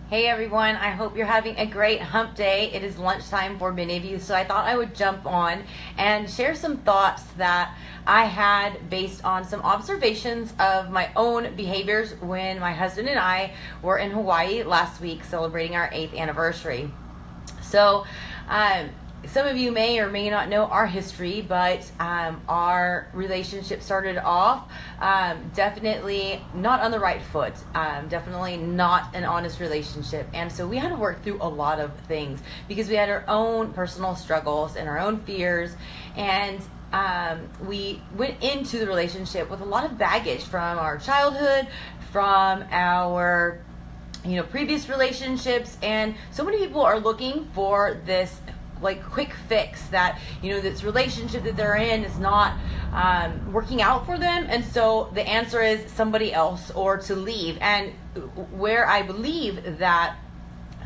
Hey everyone, I hope you're having a great hump day. It is lunchtime for many of you, so I thought I would jump on and share some thoughts that I had based on some observations of my own behaviors when my husband and I were in Hawaii last week celebrating our 8th anniversary. So, some of you may or may not know our history, but our relationship started off definitely not on the right foot, definitely not an honest relationship. And so we had to work through a lot of things because we had our own personal struggles and our own fears. And we went into the relationship with a lot of baggage from our childhood, from our previous relationships. And so many people are looking for this quick fix that this relationship that they're in is not working out for them, and so the answer is somebody else or to leave. And where I believe that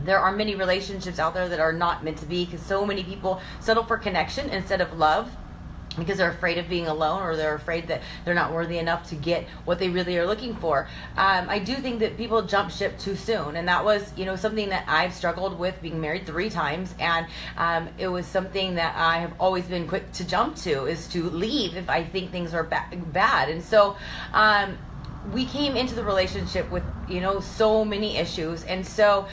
there are many relationships out there that are not meant to be, because so many people settle for connection instead of love because they're afraid of being alone, or they're afraid that they're not worthy enough to get what they really are looking for. I do think that people jump ship too soon, and that was something that I've struggled with, being married 3 times, and it was something that I have always been quick to jump to, is to leave if I think things are bad. And so we came into the relationship with so many issues. And so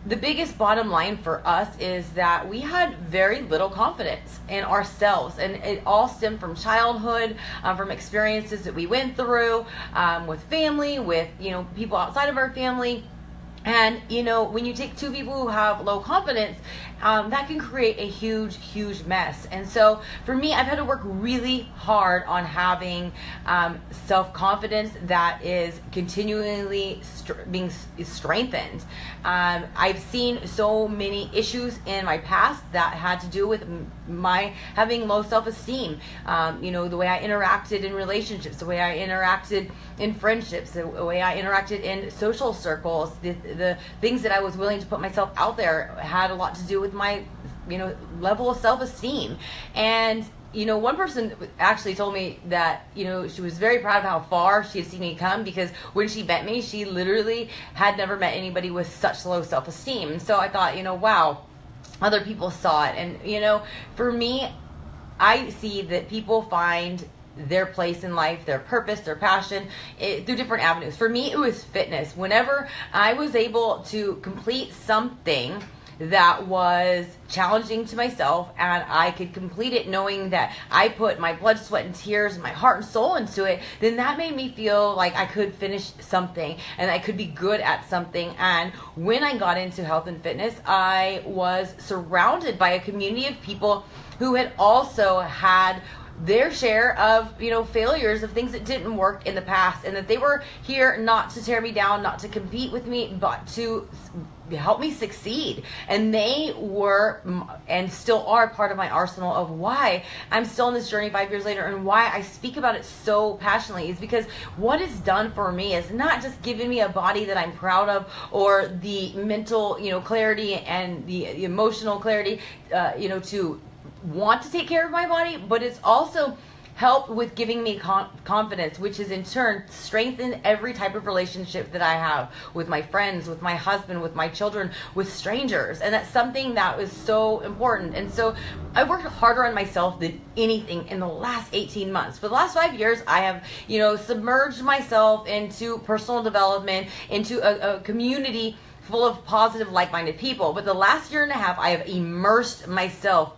the biggest bottom line for us is that we had very little confidence in ourselves, and it all stemmed from childhood, from experiences that we went through with family, with people outside of our family. And when you take 2 people who have low confidence, that can create a huge mess. And so for me, I've had to work really hard on having self-confidence that is continually being strengthened. I've seen so many issues in my past that had to do with my having low self-esteem. The way I interacted in relationships, the way I interacted in friendships, the way I interacted in social circles, the things that I was willing to put myself out there had a lot to do with my level of self-esteem. And one person actually told me that she was very proud of how far she had seen me come, because when she met me, she literally had never met anybody with such low self-esteem. And so I thought, wow, other people saw it. And for me, I see that people find their place in life, their purpose, their passion, through different avenues. For me, it was fitness. Whenever I was able to complete something that was challenging to myself, and I could complete it knowing that I put my blood, sweat, and tears and my heart and soul into it, then that made me feel like I could finish something and I could be good at something. And when I got into health and fitness, I was surrounded by a community of people who had also had their share of failures, of things that didn't work in the past, and that they were here not to tear me down, not to compete with me, but to help me succeed. And they were and still are part of my arsenal of why I'm still on this journey 5 years later, and why I speak about it so passionately is because what it's done for me is not just giving me a body that I'm proud of, or the mental clarity and the emotional clarity to want to take care of my body, but it's also helped with giving me confidence, which has in turn strengthened every type of relationship that I have with my friends, with my husband, with my children, with strangers. And that's something that was so important. And so I worked harder on myself than anything in the last 18 months. For the last 5 years, I have submerged myself into personal development, into a community full of positive, like-minded people. But the last year and a half, I have immersed myself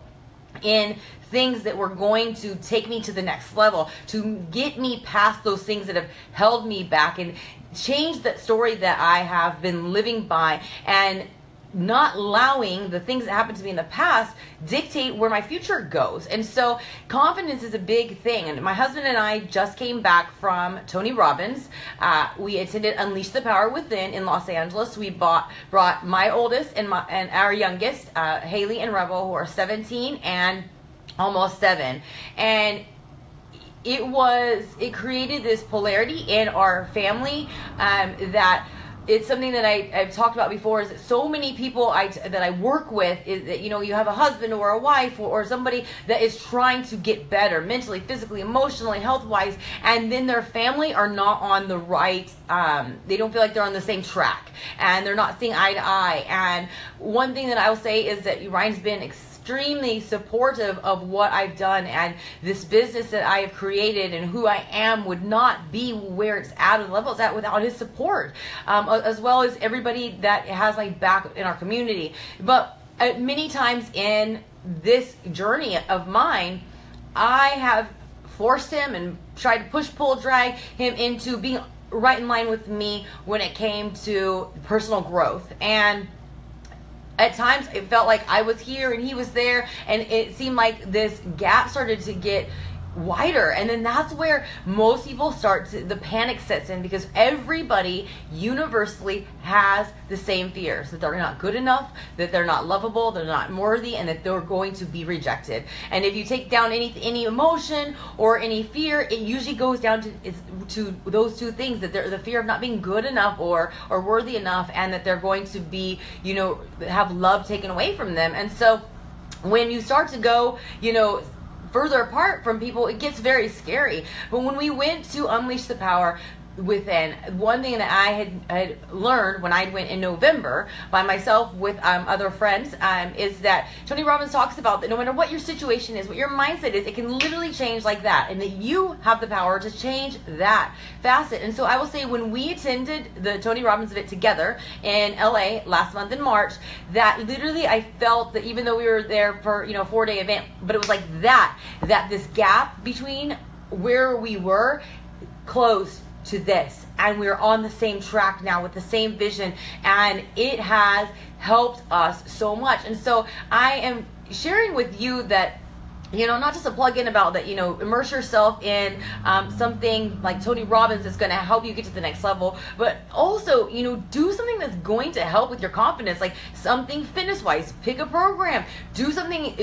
in things that were going to take me to the next level, to get me past those things that have held me back, and change that story that I have been living by, and not allowing the things that happened to me in the past dictate where my future goes. And so confidence is a big thing. And my husband and I just came back from Tony Robbins. We attended Unleash the Power Within in Los Angeles. We brought my oldest and our youngest, Haley and Rebel, who are 17 and almost 7. And it created this polarity in our family that it's something that I've talked about before, is that so many people that I work with is that, you know, you have a husband or a wife or somebody that is trying to get better mentally, physically, emotionally, health-wise, and then their family are not on the right, they don't feel like they're on the same track, and they're not seeing eye to eye. And one thing that I will say is that Ryan's been extremely supportive of what I've done, and this business that I have created and who I am would not be where it's at or the level it's at without his support, as well as everybody that has my back in our community. But many times in this journey of mine, I have forced him and tried to push, pull, drag him into being right in line with me when it came to personal growth. And at times it felt like I was here and he was there, and it seemed like this gap started to get wider. And then that's where most people the panic sets in, because everybody universally has the same fears, that they're not good enough, that they're not lovable, they're not worthy, and that they're going to be rejected. And if you take down any emotion or any fear, it usually goes down to those two things, that they're the fear of not being good enough or worthy enough, and that they're going to be, you know, have love taken away from them. And so when you start to go, you know, further apart from people, it gets very scary. But when we went to unleash the power within, one thing that I had learned when I went in November by myself with other friends, is that Tony Robbins talks about that no matter what your situation is, what your mindset is, it can literally change like that, and that you have the power to change that facet. And so I will say, when we attended the Tony Robbins event together in LA last month in March, that literally I felt that even though we were there for, you know, a 4-day event, but it was like that this gap between where we were closed to this, and we're on the same track now with the same vision, and it has helped us so much. And so I am sharing with you that, you know, not just a plug-in about that, you know, immerse yourself in something like Tony Robbins that's going to help you get to the next level, but also, you know, do something that's going to help with your confidence, like something fitness-wise. Pick a program, do something,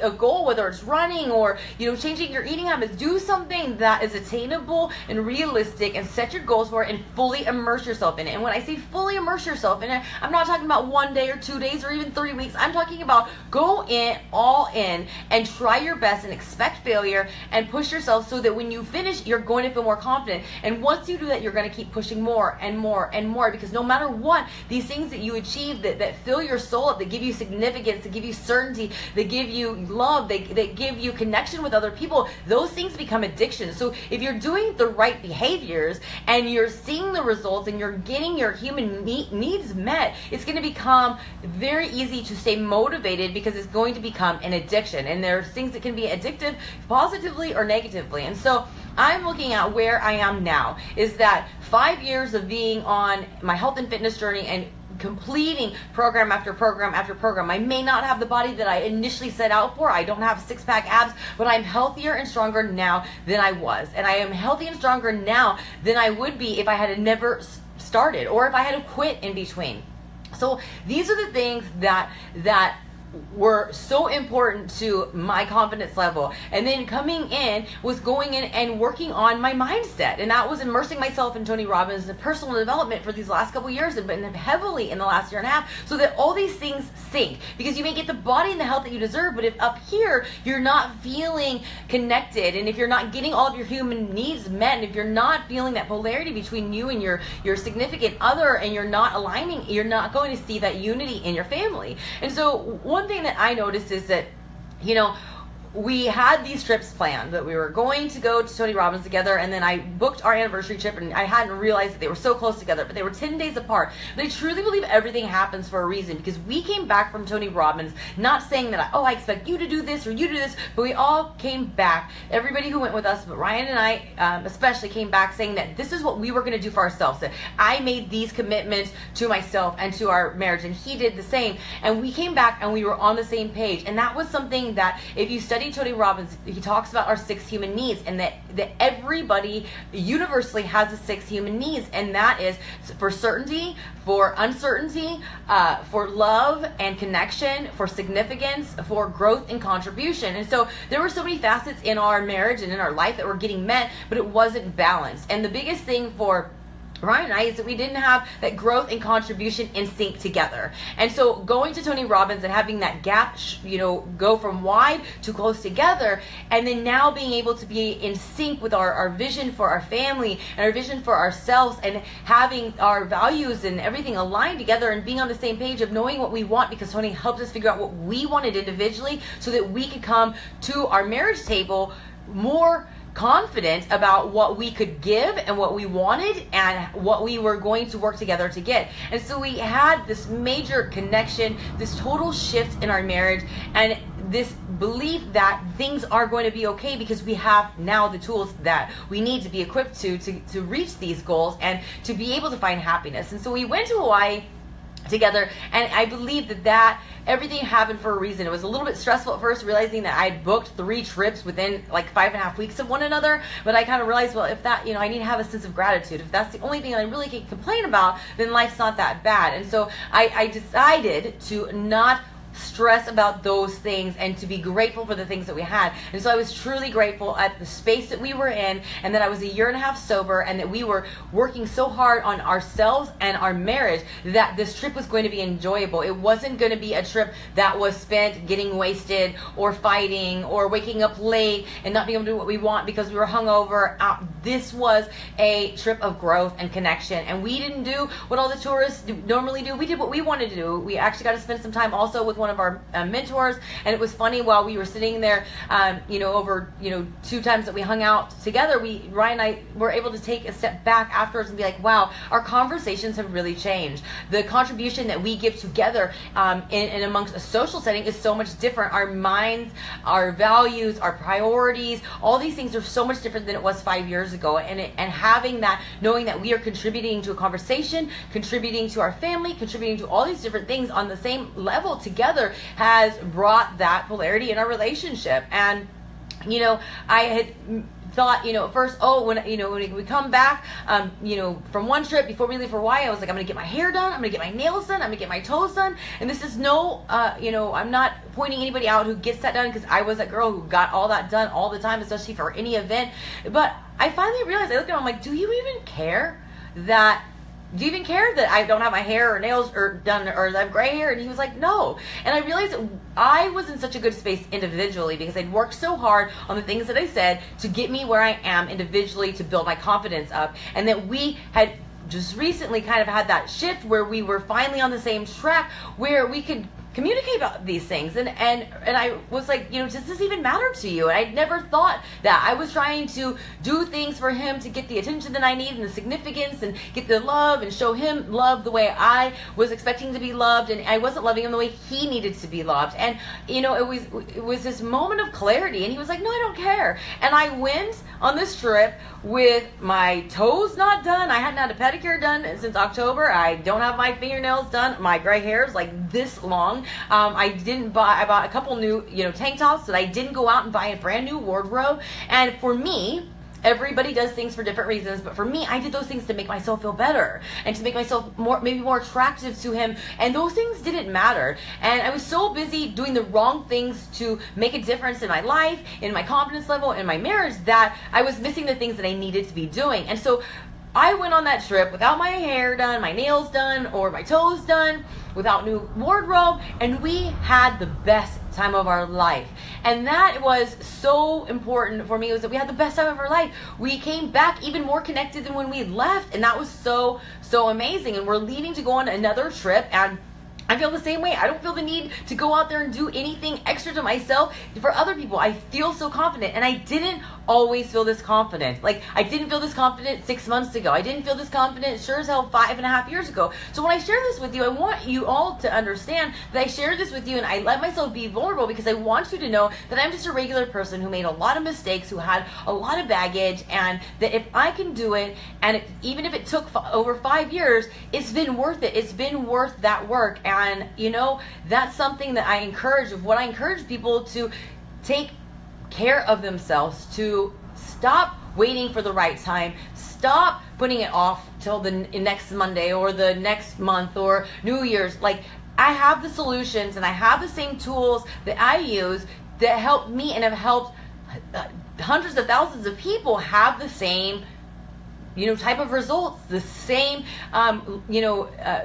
a goal, whether it's running or, you know, changing your eating habits. Do something that is attainable and realistic, and set your goals for it, and fully immerse yourself in it. And when I say fully immerse yourself in it, I'm not talking about 1 day or 2 days or even 3 weeks. I'm talking about go in, all in, and try your best and expect failure, and push yourself so that when you finish, you're going to feel more confident. And once you do that, you're going to keep pushing more and more and more, because no matter what, these things that you achieve that fill your soul up, that give you significance, that give you certainty, that give you love, that give you connection with other people, those things become addictions. So if you're doing the right behaviors and you're seeing the results and you're getting your human needs met, it's going to become very easy to stay motivated, because it's going to become an addiction. And there's things that can be addictive positively or negatively. And so I'm looking at where I am now, is that 5 years of being on my health and fitness journey and completing program after program after program. I may not have the body that I initially set out for. I don't have six-pack abs, but I'm healthier and stronger now than I was. And I am healthy and stronger now than I would be if I had never started, or if I had to quit in between. So these are the things that were so important to my confidence level. And then coming in was going in and working on my mindset, and that was immersing myself in Tony Robbins and personal development for these last couple years, and been heavily in the last year and a half, so that all these things sync. Because you may get the body and the health that you deserve, but if up here you're not feeling connected, and if you're not getting all of your human needs met, and if you're not feeling that polarity between you and your significant other, and you're not aligning, you're not going to see that unity in your family. And so one thing that I noticed is that, you know, we had these trips planned, that we were going to go to Tony Robbins together, and then I booked our anniversary trip, and I hadn't realized that they were so close together, but they were 10 days apart. But I truly believe everything happens for a reason, because we came back from Tony Robbins not saying that, I expect you to do this or you do this, but we all came back, everybody who went with us, but Ryan and I especially came back saying that this is what we were going to do for ourselves, that I made these commitments to myself and to our marriage, and he did the same. And we came back and we were on the same page. And that was something that, if you study Tony Robbins, he talks about our 6 human needs, and that everybody universally has the 6 human needs, and that is for certainty, for uncertainty, for love and connection, for significance, for growth and contribution. And so there were so many facets in our marriage and in our life that were getting met, but it wasn't balanced. And the biggest thing for Ryan and I is that we didn't have that growth and contribution in sync together. And so going to Tony Robbins and having that gap, go from wide to close together, and then now being able to be in sync with our vision for our family and our vision for ourselves, and having our values and everything aligned together, and being on the same page of knowing what we want, because Tony helped us figure out what we wanted individually so that we could come to our marriage table more confident about what we could give and what we wanted and what we were going to work together to get. And so we had this major connection, this total shift in our marriage, and this belief that things are going to be okay because we have now the tools that we need to be equipped to reach these goals and to be able to find happiness. And so we went to Hawaii together, and I believe that everything happened for a reason. It was a little bit stressful at first, realizing that I'd booked 3 trips within like 5.5 weeks of one another, but I kind of realized, well, if that, I need to have a sense of gratitude. If that's the only thing I really can complain about, then life's not that bad. And so I decided to not stress about those things and to be grateful for the things that we had. And so I was truly grateful at the space that we were in, and that I was a year and a half sober, and that we were working so hard on ourselves and our marriage that this trip was going to be enjoyable. It wasn't going to be a trip that was spent getting wasted or fighting or waking up late and not being able to do what we want because we were hungover. This was a trip of growth and connection, and we didn't do what all the tourists normally do. We did what we wanted to do. We actually got to spend some time also with one of our mentors, and it was funny while we were sitting there, over 2 times that we hung out together, Ryan and I were able to take a step back afterwards and be like, wow, our conversations have really changed. The contribution that we give together in amongst a social setting is so much different. Our minds, our values, our priorities, all these things are so much different than it was 5 years ago. And having that, knowing that we are contributing to a conversation, contributing to our family, contributing to all these different things on the same level together, has brought that polarity in our relationship. And I had thought, at first, when we come back, from one trip, before we leave for Hawaii, I was like, I'm going to get my hair done, I'm going to get my nails done, I'm going to get my toes done. And this is I'm not pointing anybody out who gets that done, because I was that girl who got all that done all the time, especially for any event. But I finally realized, I looked at him, I'm like, do you even care that I don't have my hair or nails done, or that I have gray hair? And he was like, no. And I realized that I was in such a good space individually because I'd worked so hard on the things that I said to get me where I am individually, to build my confidence up, and that we had just recently kind of had that shift where we were finally on the same track where we could communicate about these things. And I was like, does this even matter to you? And I'd never thought that. I was trying to do things for him to get the attention that I need and the significance and get the love and show him love the way I was expecting to be loved, and I wasn't loving him the way he needed to be loved. And it was this moment of clarity, and he was like, no, I don't care. And I went on this trip with my toes not done. I hadn't had a pedicure done since October. I don't have my fingernails done. My gray hair is like this long. I bought a couple new, tank tops, that I didn't go out and buy a brand new wardrobe. And for me, everybody does things for different reasons, but for me, I did those things to make myself feel better and to make myself maybe more attractive to him. And those things didn't matter. And I was so busy doing the wrong things to make a difference in my life, in my confidence level, in my marriage, that I was missing the things that I needed to be doing. And so I went on that trip without my hair done, my nails done, or my toes done, without new wardrobe, and we had the best time of our life. And that was so important for me, was that we had the best time of our life. We came back even more connected than when we left, and that was so amazing. And we're leaving to go on another trip, and I feel the same way. I don't feel the need to go out there and do anything extra to myself for other people. I feel so confident, and I didn't always feel this confident. Like, I didn't feel this confident 6 months ago. I didn't feel this confident, sure as hell, 5.5 years ago. So when I share this with you, I want you all to understand that I share this with you, and I let myself be vulnerable because I want you to know that I'm just a regular person who made a lot of mistakes, who had a lot of baggage, and that if I can do it, and even if it took over 5 years, it's been worth it. It's been worth that work. And that's something that I encourage people to take care of themselves, to stop waiting for the right time, stop putting it off till the next Monday or the next month or New Year's. Like, I have the solutions, and I have the same tools that I use that help me and have helped hundreds of thousands of people have the same type of results, the same,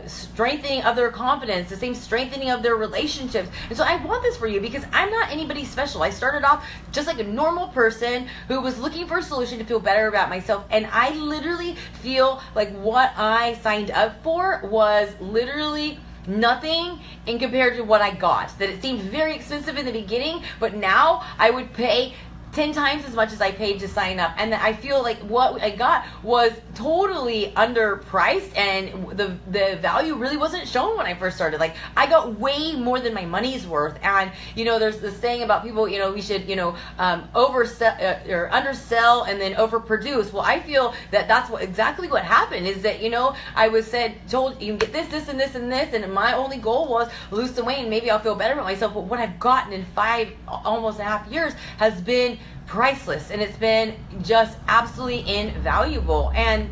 strengthening of their confidence, the same strengthening of their relationships. And so I want this for you because I'm not anybody special. I started off just like a normal person who was looking for a solution to feel better about myself. And I literally feel like what I signed up for was literally nothing in compared to what I got. That it seemed very expensive in the beginning, but now I would pay 10 times as much as I paid to sign up. And I feel like what I got was totally underpriced, and the value really wasn't shown when I first started. Like, I got way more than my money's worth. And there's this saying about people, we should oversell or undersell and then overproduce. Well, I feel that that's exactly what happened, is that I was told you can get this and this and this, and my only goal was lose some weight and maybe I'll feel better about myself. But what I've gotten in almost a half years has been priceless, and it's been just absolutely invaluable. And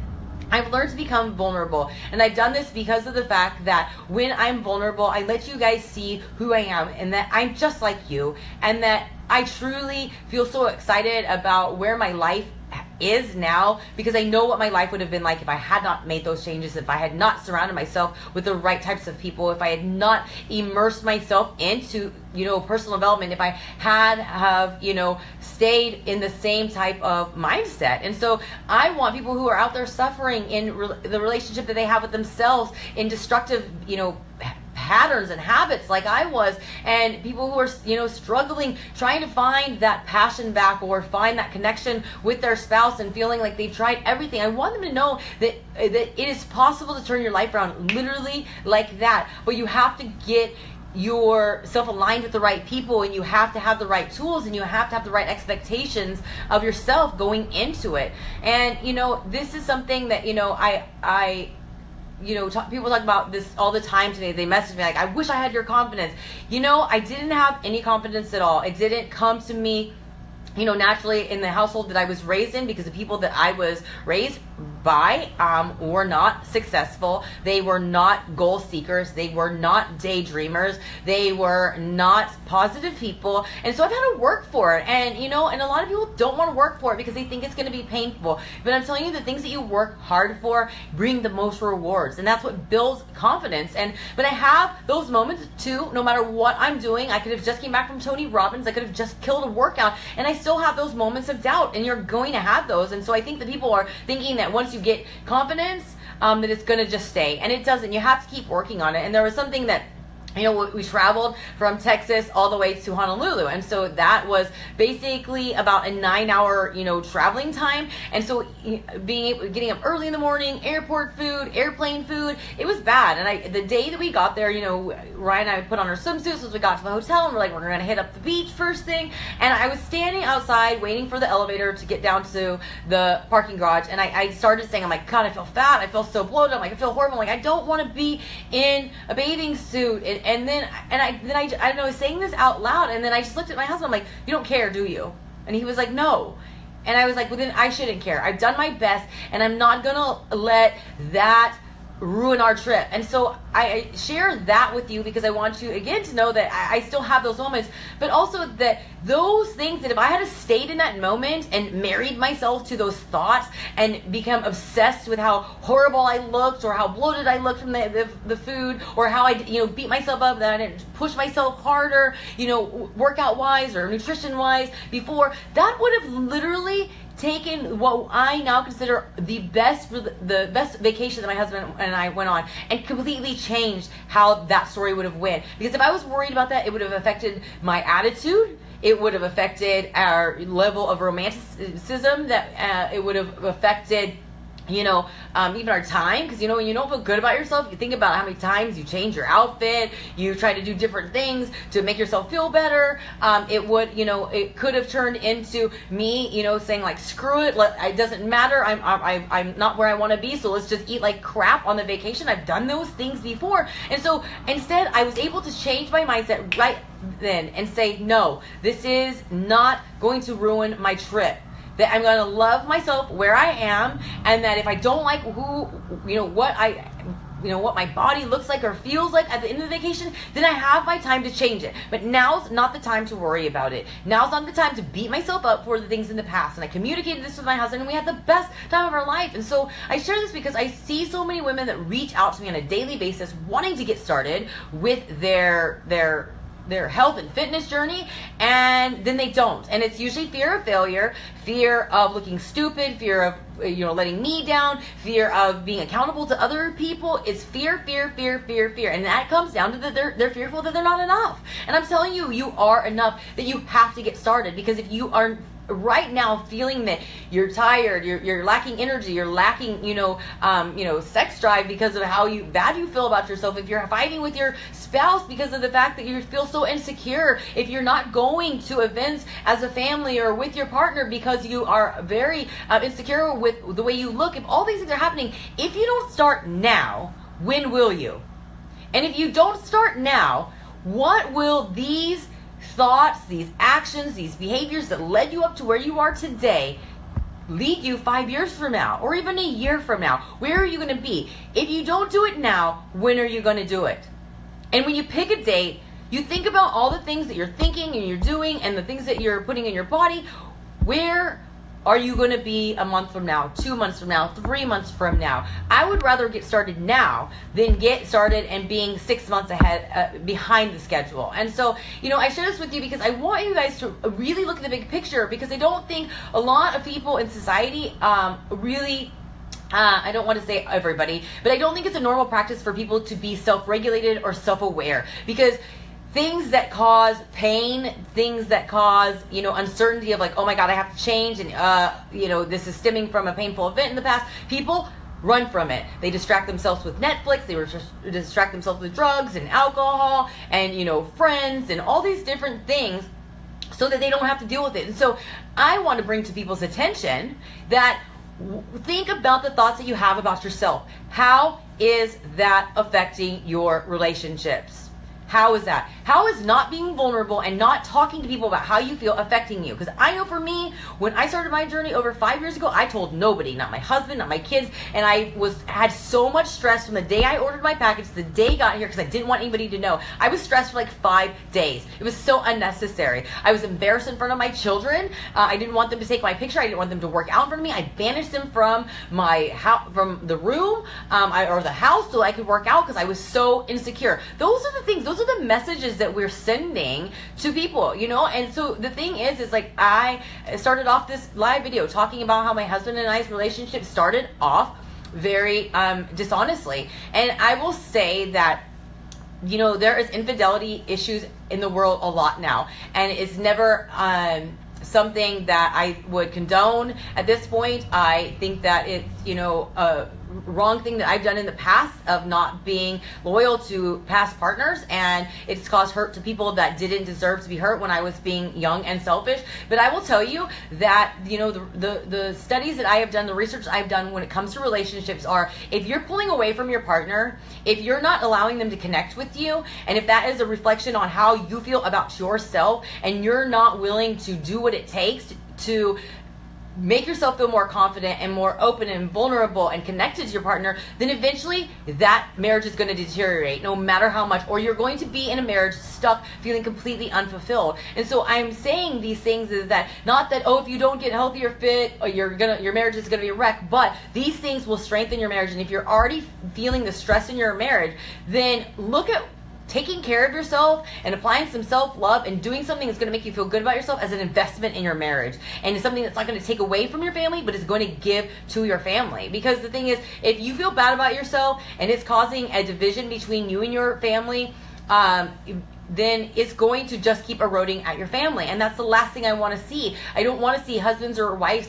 I've learned to become vulnerable, and I've done this because of the fact that when I'm vulnerable, I let you guys see who I am, and that I'm just like you, and that I truly feel so excited about where my life is now, because I know what my life would have been like if I had not made those changes, if I had not surrounded myself with the right types of people, if I had not immersed myself into personal development, if I have stayed in the same type of mindset. And so I want people who are out there suffering in the relationship that they have with themselves, in destructive patterns and habits like I was, and people who are struggling, trying to find that passion back or find that connection with their spouse and feeling like they've tried everything. I want them to know that it is possible to turn your life around, literally like that. But you have to get yourself aligned with the right people, and you have to have the right tools, and you have to have the right expectations of yourself going into it. And this is something that people talk about this all the time today. They message me like, I wish I had your confidence. I didn't have any confidence at all. It didn't come to me naturally in the household that I was raised in, because the people that I was raised by were not successful. They were not goal seekers. They were not daydreamers. They were not positive people. And so I've had to work for it. And, and a lot of people don't want to work for it because they think it's going to be painful. But I'm telling you, the things that you work hard for bring the most rewards. And that's what builds confidence. But I have those moments too, no matter what I'm doing. I could have just came back from Tony Robbins. I could have just killed a workout. And I still have those moments of doubt. And you're going to have those. And so I think that people are thinking that once you get confidence, that it's going to just stay. And it doesn't. You have to keep working on it. And there was something that we traveled from Texas all the way to Honolulu. And so that was basically about a 9-hour, traveling time. And so getting up early in the morning, airport food, airplane food, it was bad. And the day that we got there, Ryan and I put on our swimsuits as we got to the hotel, and we're like, we're going to hit up the beach first thing. And I was standing outside waiting for the elevator to get down to the parking garage. And I started saying, I'm like, God, I feel fat. I feel so bloated. I'm like, I feel horrible. I'm like, I don't want to be in a bathing suit. And then I was saying this out loud, and then I just looked at my husband. I'm like, you don't care, do you? And he was like, no. And I was like, well, then I shouldn't care. I've done my best, and I'm not gonna let that ruin our trip. And so I share that with you because I want you again to know that I still have those moments, but also that those things, that if I had stayed in that moment and married myself to those thoughts and become obsessed with how horrible I looked or how bloated I looked from the food, or how I beat myself up, that I didn't push myself harder, workout wise or nutrition wise before, that would have literally taken what I now consider the best vacation that my husband and I went on, and completely changed how that story would have went. Because if I was worried about that, it would have affected my attitude. It would have affected our level of romanticism. That it would have affected even our time, because when you don't feel good about yourself, you think about how many times you change your outfit, you try to do different things to make yourself feel better. It could have turned into me, saying like, screw it, it doesn't matter, I'm not where I want to be, so let's just eat like crap on the vacation. I've done those things before. And so instead, I was able to change my mindset right then and say, no, this is not going to ruin my trip. That I'm going to love myself where I am, and that if I don't like what my body looks like or feels like at the end of the vacation, then I have my time to change it. But now's not the time to worry about it. Now's not the time to beat myself up for the things in the past. And I communicated this with my husband, and we had the best time of our life. And so I share this because I see so many women that reach out to me on a daily basis wanting to get started with their health and fitness journey, and then they don't. And it's usually fear of failure, fear of looking stupid, fear of letting me down, fear of being accountable to other people. It's fear. And that comes down to that they're fearful that they're not enough. And I'm telling you, you are enough, that you have to get started. Because if you are right now feeling that you're tired, you're lacking energy, you're lacking sex drive because of how bad you feel about yourself, if you're fighting with your spouse because of the fact that you feel so insecure, if you're not going to events as a family or with your partner because you are very insecure with the way you look, if all these things are happening, if you don't start now, when will you? And if you don't start now, what will these thoughts, these actions, these behaviors that led you up to where you are today lead you 5 years from now, or even a year from now? Where are you going to be? If you don't do it now, when are you going to do it? And when you pick a date, you think about all the things that you're thinking and you're doing and the things that you're putting in your body. Where are you going to be a month from now, 2 months from now, 3 months from now? I would rather get started now than get started and being 6 months ahead, behind the schedule. And so, I share this with you because I want you guys to really look at the big picture, because I don't think a lot of people in society really, I don't want to say everybody, but I don't think it's a normal practice for people to be self-regulated or self-aware, because things that cause pain, things that cause, uncertainty of like, oh my God, I have to change, and, this is stemming from a painful event in the past, people run from it. They distract themselves with Netflix, they distract themselves with drugs and alcohol and, friends and all these different things so that they don't have to deal with it. And so I want to bring to people's attention that think about the thoughts that you have about yourself. How is that affecting your relationships? How is that? How is not being vulnerable and not talking to people about how you feel affecting you? Because I know for me, when I started my journey over 5 years ago, I told nobody, not my husband, not my kids, and I had so much stress from the day I ordered my package to the day I got here because I didn't want anybody to know. I was stressed for like 5 days. It was so unnecessary. I was embarrassed in front of my children. I didn't want them to take my picture. I didn't want them to work out in front of me. I banished them from my house, from the room or the house, so I could work out because I was so insecure. Those are the things. Those are the messages that we're sending to people, and so the thing is like I started off this live video talking about how my husband and I's relationship started off very dishonestly, and I will say that there is infidelity issues in the world a lot now, and it's never something that I would condone at this point. I think that it's a wrong thing that I've done in the past of not being loyal to past partners, and it's caused hurt to people that didn't deserve to be hurt when I was being young and selfish. But I will tell you that the studies that I have done, the research I've done when it comes to relationships are, if you're pulling away from your partner, if you're not allowing them to connect with you, and if that is a reflection on how you feel about yourself, and you're not willing to do what it takes to make yourself feel more confident and more open and vulnerable and connected to your partner, then eventually that marriage is going to deteriorate no matter how much, or you're going to be in a marriage stuck feeling completely unfulfilled. And so I'm saying these things is that not that, if you don't get healthy or fit, or your marriage is going to be a wreck, but these things will strengthen your marriage. And if you're already feeling the stress in your marriage, then look at taking care of yourself and applying some self-love and doing something that's going to make you feel good about yourself as an investment in your marriage, and it's something that's not going to take away from your family, but is going to give to your family. Because the thing is, if you feel bad about yourself and it's causing a division between you and your family, then it's going to just keep eroding at your family. And that's the last thing I want to see. I don't want to see husbands or wives,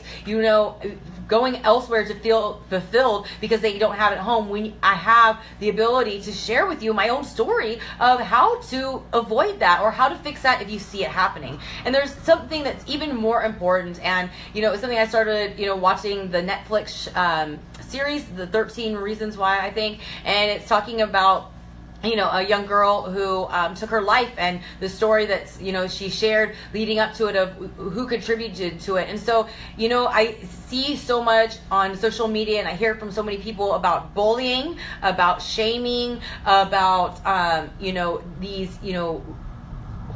going elsewhere to feel fulfilled because they don't have it at home, when I have the ability to share with you my own story of how to avoid that or how to fix that if you see it happening. And there's something that's even more important, and it's something I started watching the Netflix series, the 13 Reasons Why, I think, and it's talking about a young girl who took her life, and the story that she shared leading up to it of who contributed to it. And so I see so much on social media, and I hear from so many people about bullying, about shaming, about these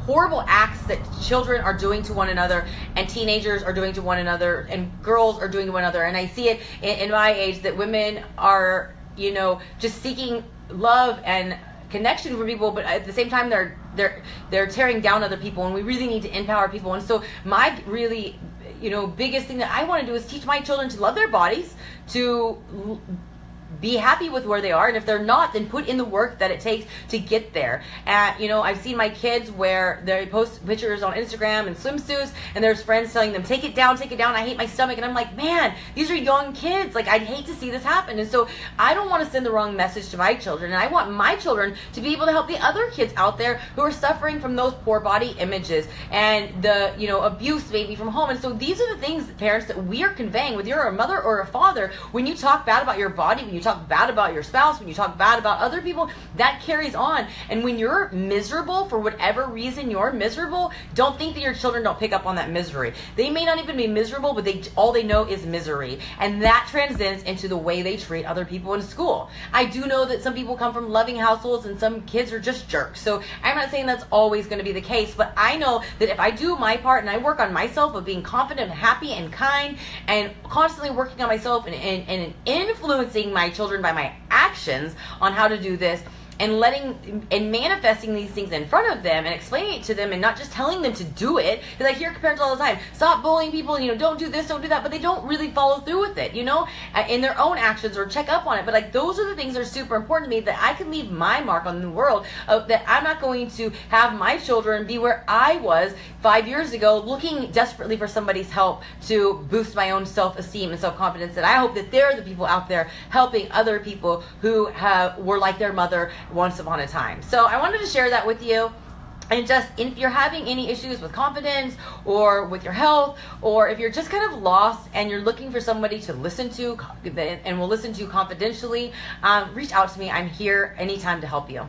horrible acts that children are doing to one another, and teenagers are doing to one another, and girls are doing to one another. And I see it in my age that women are just seeking love and connection for people, but at the same time they're tearing down other people, and we really need to empower people. And so my really biggest thing that I want to do is teach my children to love their bodies, to be happy with where they are, and if they're not, then put in the work that it takes to get there. And I've seen my kids where they post pictures on Instagram and swimsuits, and there's friends telling them, take it down, I hate my stomach. And I'm like, man, these are young kids, like, I'd hate to see this happen. And so I don't want to send the wrong message to my children, and I want my children to be able to help the other kids out there who are suffering from those poor body images and the abuse maybe from home. And so these are the things, parents, that we are conveying. Whether you're a mother or a father, when you talk bad about your body, when you talk bad about your spouse, when you talk bad about other people, that carries on. And when you're miserable, for whatever reason you're miserable, don't think that your children don't pick up on that misery. They may not even be miserable, but all they know is misery, and that transcends into the way they treat other people in school. I do know that some people come from loving households, and some kids are just jerks, so I'm not saying that's always going to be the case, but I know that if I do my part and I work on myself of being confident, happy, and kind, and constantly working on myself and influencing my children by my actions on how to do this, and manifesting these things in front of them and explaining it to them, and not just telling them to do it. Because I hear parents all the time, stop bullying people, don't do this, don't do that, but they don't really follow through with it, in their own actions, or check up on it. But like, those are the things that are super important to me, that I can leave my mark on the world, that I'm not going to have my children be where I was 5 years ago, looking desperately for somebody's help to boost my own self-esteem and self-confidence. That I hope that they're the people out there helping other people who were like their mother once upon a time. So I wanted to share that with you. And just, if you're having any issues with confidence or with your health, or if you're just kind of lost and you're looking for somebody to listen to and will listen to confidentially, reach out to me. I'm here anytime to help you.